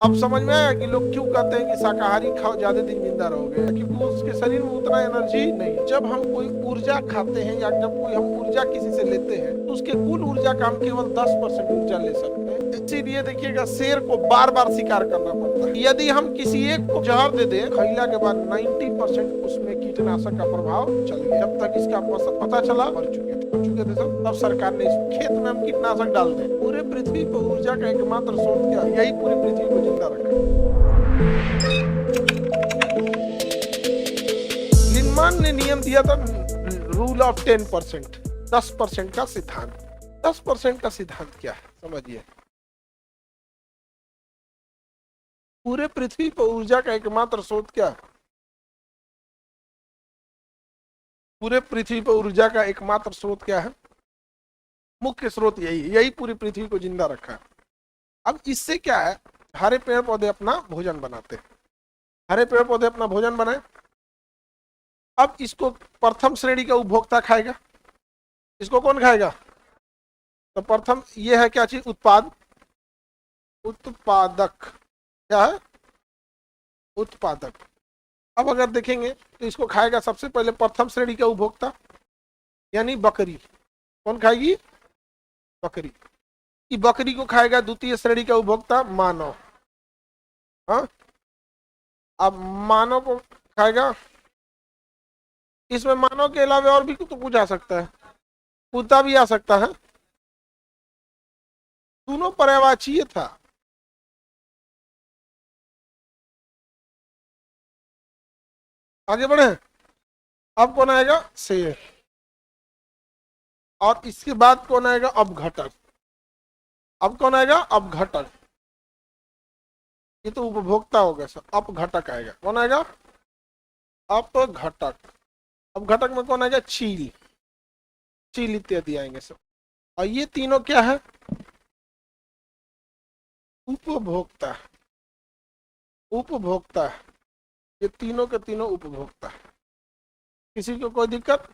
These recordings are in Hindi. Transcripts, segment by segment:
अब समझ में आया कि लोग क्यों कहते हैं कि शाकाहारी खाओ ज्यादा दिन जिंदा रहोगे, क्योंकि उसके शरीर में उतना एनर्जी नहीं। जब हम कोई ऊर्जा खाते हैं या जब कोई हम ऊर्जा किसी से लेते हैं तो उसके कुल ऊर्जा का हम केवल 10% ऊर्जा ले सकते हैं। इसीलिए देखिएगा शेर को बार बार शिकार करना पड़ता है। यदि हम किसी एक को जहर दे दें, खैला के बाद 90% उसमें कीटनाशक का प्रभाव चल गया। जब तक इसका पता चला मर चुके थे सब, तब सरकार ने इस खेत में हम कीटनाशक डाल दें। पूरे पृथ्वी पर ऊर्जा का एकमात्र स्रोत क्या, यही पूरी पृथ्वी को जिंदा रखा। लिंडमान ने नियम दिया था, रूल ऑफ 10%, 10% का सिद्धांत। 10% का सिद्धांत क्या है समझिए। पूरे पृथ्वी पर ऊर्जा का एकमात्र स्रोत क्या है? पूरे पृथ्वी पर ऊर्जा का एकमात्र स्रोत क्या है? मुख्य स्रोत यही पूरी पृथ्वी को जिंदा रखा है। अब इससे क्या है, हरे पेड़ पौधे अपना भोजन बनाते हैं। हरे पेड़ पौधे अपना भोजन बनाए, अब इसको प्रथम श्रेणी का उपभोक्ता खाएगा। इसको कौन खाएगा? तो प्रथम ये है क्या चीज? उत्पादक। क्या है? उत्पादक। अब अगर देखेंगे तो इसको खाएगा सबसे पहले प्रथम श्रेणी का उपभोक्ता यानी बकरी। कौन खाएगी? बकरी। कि बकरी को खाएगा द्वितीय श्रेणी का उपभोक्ता मानव। हाँ, अब मानव को खाएगा, इसमें मानव के अलावा और भी तो कुछ आ सकता है, कुत्ता भी आ सकता है। दोनों पर्यायवाची था। आगे बढ़े, अब कौन आएगा? शेर। और इसके बाद कौन आएगा? अपघटक। अब कौन आएगा? अपघटक। ये तो उपभोक्ता हो गया सर, अपघटक आएगा। कौन आएगा? अपघटक। अपघटक में कौन आएगा? चील। चील इत्यादि आएंगे सब। और ये तीनों क्या है? उपभोक्ता। उपभोक्ता। ये तीनों के तीनों उपभोक्ता। किसी को कोई दिक्कत?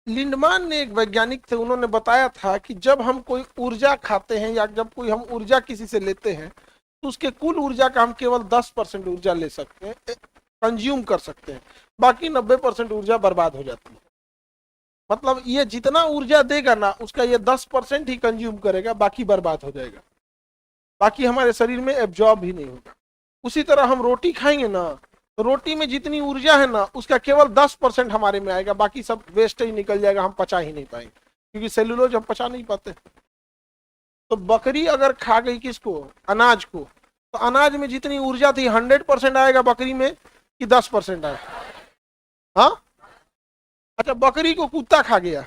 लिंडमान ने एक वैज्ञानिक थे, उन्होंने बताया था कि जब हम कोई ऊर्जा खाते हैं या जब कोई हम ऊर्जा किसी से लेते हैं तो उसके कुल ऊर्जा का हम केवल 10% ऊर्जा ले सकते हैं, कंज्यूम कर सकते हैं। बाकी 90% ऊर्जा बर्बाद हो जाती है। मतलब ये जितना ऊर्जा देगा ना, उसका ये 10% ही कंज्यूम करेगा, बाकी बर्बाद हो जाएगा, बाकी हमारे शरीर में एब्जॉर्ब भी नहीं होगा। उसी तरह हम रोटी खाएंगे ना, तो रोटी में जितनी ऊर्जा है ना, उसका केवल 10% हमारे में आएगा, बाकी सब वेस्ट ही निकल जाएगा, हम पचा ही नहीं पाएंगे, क्योंकि सेलुलोज हम पचा नहीं पाते। तो बकरी अगर खा गई किसको? अनाज को, तो अनाज में जितनी ऊर्जा थी 100% आएगा बकरी में कि 10% आएगा? हाँ, अच्छा, बकरी को कुत्ता खा गया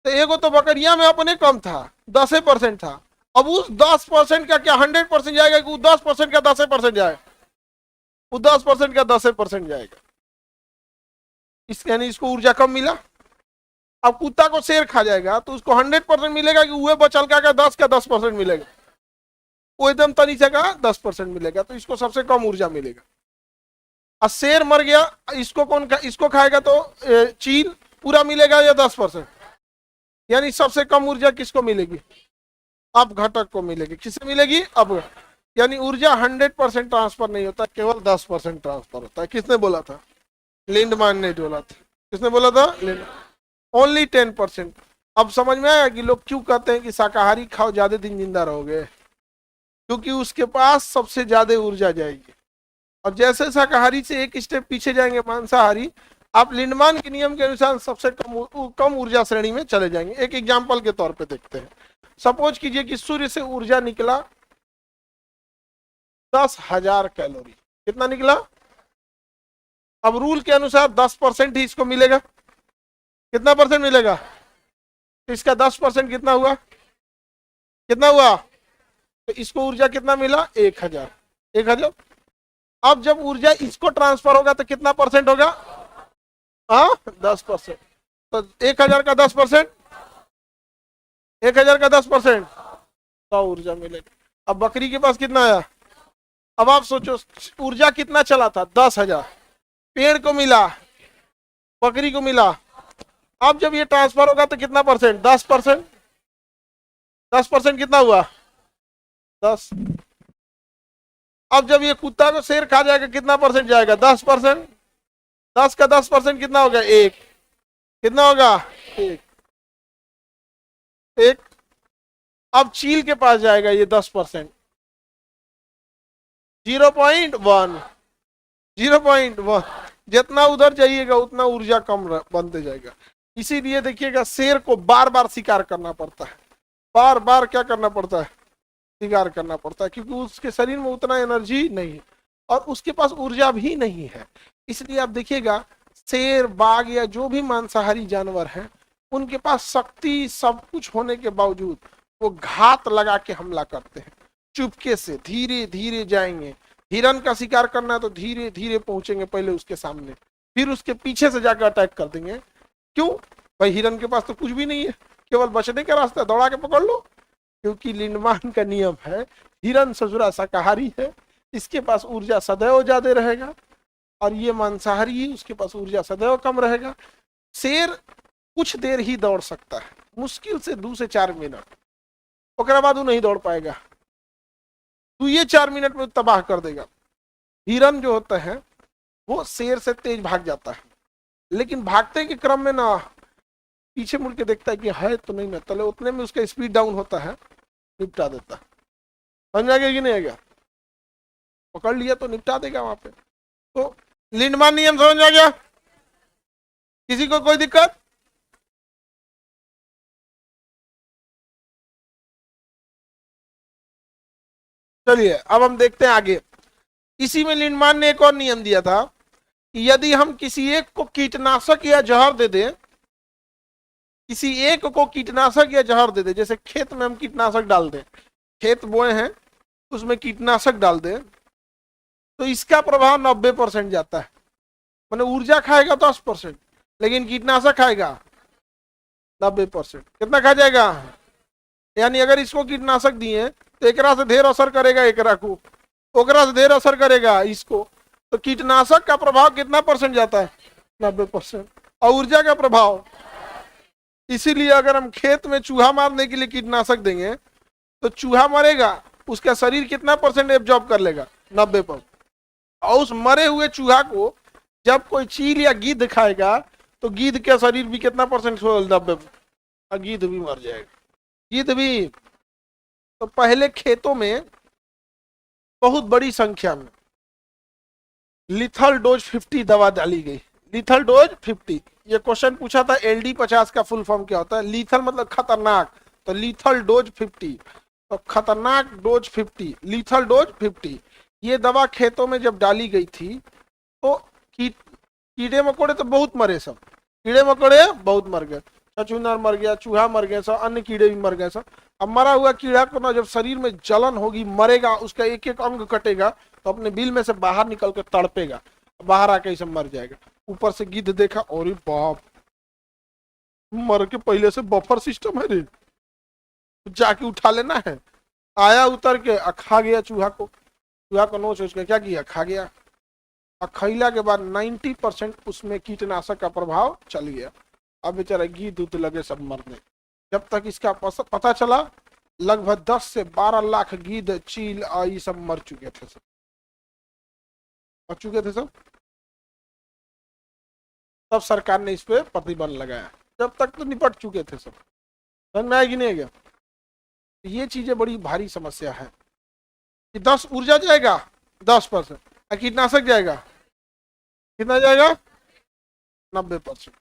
तो एगो तो बकरिया में अपने कम था, 10% था। अब उस 10% का क्या 100% जाएगा कि 10% का 10% जाएगा? वो 10% का 10% जाएगा। इस यानी इसको ऊर्जा कम मिला। अब कुत्ता को शेर खा जाएगा तो उसको 100% मिलेगा कि वह बचल का 10 का 10% मिलेगा? वो एकदम तनीचे का 10% मिलेगा, तो इसको सबसे कम ऊर्जा मिलेगा। और शेर मर गया, इसको कौन इसको खाएगा तो चील पूरा मिलेगा या 10%? यानी सबसे कम ऊर्जा किसको मिलेगी? अपघटक को मिलेगी। किसे मिलेगी? अब यानी ऊर्जा 100% ट्रांसफर नहीं होता, केवल 10% ट्रांसफर होता है। किसने बोला था? लिंडमान ने बोला था। किसने बोला था? ओनली 10%। अब समझ में आया कि लोग क्यों कहते हैं कि शाकाहारी खाओ ज्यादा दिन जिंदा रहोगे, क्योंकि उसके पास सबसे ज्यादा ऊर्जा जाएगी। और जैसे शाकाहारी से एक स्टेप पीछे जाएंगे मांसाहारी, आप लिंडमान के नियम के अनुसार सबसे कम ऊर्जा श्रेणी में चले जाएंगे। एक एग्जाम्पल के तौर पे देखते हैं। सपोज कीजिए कि सूर्य से ऊर्जा निकला 10,000 कैलोरी। कितना निकला? अब रूल के अनुसार 10% ही इसको मिलेगा। कितना परसेंट मिलेगा? तो इसका 10% कितना हुआ? कितना हुआ? तो इसको ऊर्जा कितना मिला? 1,000। 1,000। अब जब ऊर्जा इसको ट्रांसफर होगा तो कितना परसेंट होगा? हाँ, 10%। तो 1,000 का 10%, 1,000 का 10%, 100 ऊर्जा मिलेगा। अब बकरी के पास कितना आया? अब आप सोचो, ऊर्जा कितना चला था? 10,000। पेड़ को मिला, बकरी को मिला। अब जब ये ट्रांसफर होगा तो कितना परसेंट? 10%। 10% कितना हुआ? 10। अब जब ये कुत्ता को शेर खा जाएगा कितना परसेंट जाएगा? 10%। 10 का 10% कितना होगा? 1। कितना होगा? 1। 1। अब चील के पास जाएगा ये 10%, 0.1। 0.1। जितना उधर जाइएगा उतना ऊर्जा कम बनते जाएगा। इसीलिए देखिएगा शेर को बार बार शिकार करना पड़ता है, बार बार क्या करना पड़ता है? शिकार करना पड़ता है, क्योंकि उसके शरीर में उतना एनर्जी नहीं है और उसके पास ऊर्जा भी नहीं है। इसलिए आप देखिएगा शेर, बाघ या जो भी मांसाहारी जानवर हैं, उनके पास शक्ति सब कुछ होने के बावजूद वो घात लगा के हमला करते हैं। चुपके से धीरे धीरे जाएंगे। हिरन का शिकार करना है तो धीरे धीरे पहुंचेंगे पहले उसके सामने, फिर उसके पीछे से जाकर अटैक कर देंगे। क्यों भाई? हिरन के पास तो कुछ भी नहीं है, केवल बचने का रास्ता है, दौड़ा के पकड़ लो। क्योंकि लिंडमान का नियम है, हिरन ससुरा शाकाहारी है, इसके पास ऊर्जा सदैव ज्यादा रहेगा, और ये मांसाहारी है, उसके पास ऊर्जा सदैव कम रहेगा। शेर कुछ देर ही दौड़ सकता है, मुश्किल से 2 से 4 मिनट, उसके बाद वो नहीं दौड़ पाएगा, तो ये 4 मिनट में तबाह कर देगा। हिरन जो होता है वो शेर से तेज भाग जाता है, लेकिन भागते के क्रम में ना पीछे मुड़ के देखता है कि है तो नहीं ना, तले उतने में उसका स्पीड डाउन होता है, निपटा देता है। समझ आ गया कि नहीं आ गया? पकड़ लिया तो निपटा देगा वहां पे। तो लिंडमान नियम समझ आ गया? किसी को कोई दिक्कत? चलिए अब हम देखते हैं आगे। इसी में लिंडमान ने एक और नियम दिया था कि यदि हम किसी एक को कीटनाशक या जहर दे दें, किसी एक को कीटनाशक या जहर दे दे, जैसे खेत में हम कीटनाशक डाल दें, खेत बोए हैं उसमें कीटनाशक डाल दें, तो इसका प्रभाव 90% जाता है। मैंने ऊर्जा खाएगा 10%, लेकिन कीटनाशक खाएगा 90%। कितना खा जाएगा? यानी अगर इसको कीटनाशक दिए तो एकरा से ढेर असर करेगा, एकरा को ओकरा से ढेर असर करेगा इसको, तो कीटनाशक का प्रभाव कितना परसेंट जाता है? 90%। और ऊर्जा का प्रभाव, इसीलिए अगर हम खेत में चूहा मारने के लिए कीटनाशक देंगे तो चूहा मरेगा, उसका शरीर कितना परसेंट एब्जॉर्ब कर लेगा? 90%। और उस मरे हुए चूहा को जब कोई चील या गिद्ध खाएगा तो गिद्ध का शरीर भी कितना परसेंट? 90%। गिद्ध भी मर जाएगा, गिद्ध भी। तो पहले खेतों में बहुत बड़ी संख्या में लिथल डोज 50 दवा डाली गई। लिथल डोज 50, ये क्वेश्चन पूछा था LD50 का फुल फॉर्म क्या होता है? लीथल मतलब खतरनाक, तो लीथल डोज 50, तो खतरनाक डोज 50, लीथल डोज 50। ये दवा खेतों में जब डाली गई थी तो कीड़े मकोड़े तो बहुत मरे, सब कीड़े मकोड़े बहुत मर गए, छछूंदर मर गया, चूहा मर गया, सब अन्य कीड़े भी मर गए सब। अब मरा हुआ कीड़ा को ना जब शरीर में जलन होगी, मरेगा, उसका एक एक अंग कटेगा तो अपने बिल में से बाहर निकल कर तड़पेगा, बाहर आके इसे मर जाएगा। ऊपर से गिद्ध देखा, और बाप, मर के पहले से बफर सिस्टम है रे, जाके उठा लेना है। आया उतर के खा गया चूहा को, चूहा को नोच उसके क्या किया? खा गया। और खैला के बाद 90% उसमें कीटनाशक का प्रभाव चल गया। अब बेचारा गिद्ध उद्ध लगे सब मरने। जब तक इसका पता चला लगभग 10 से 12 लाख गिद्ध, चील ये सब मर चुके थे, सब मर चुके थे सब। तब सरकार ने इस पे प्रतिबंध लगाया, जब तक तो निपट चुके थे सब। समझ में आएगी नहीं गया? ये चीजें बड़ी भारी समस्या है कि 10 ऊर्जा जाएगा 10%, कीटनाशक जाएगा कितना जाएगा? 90%।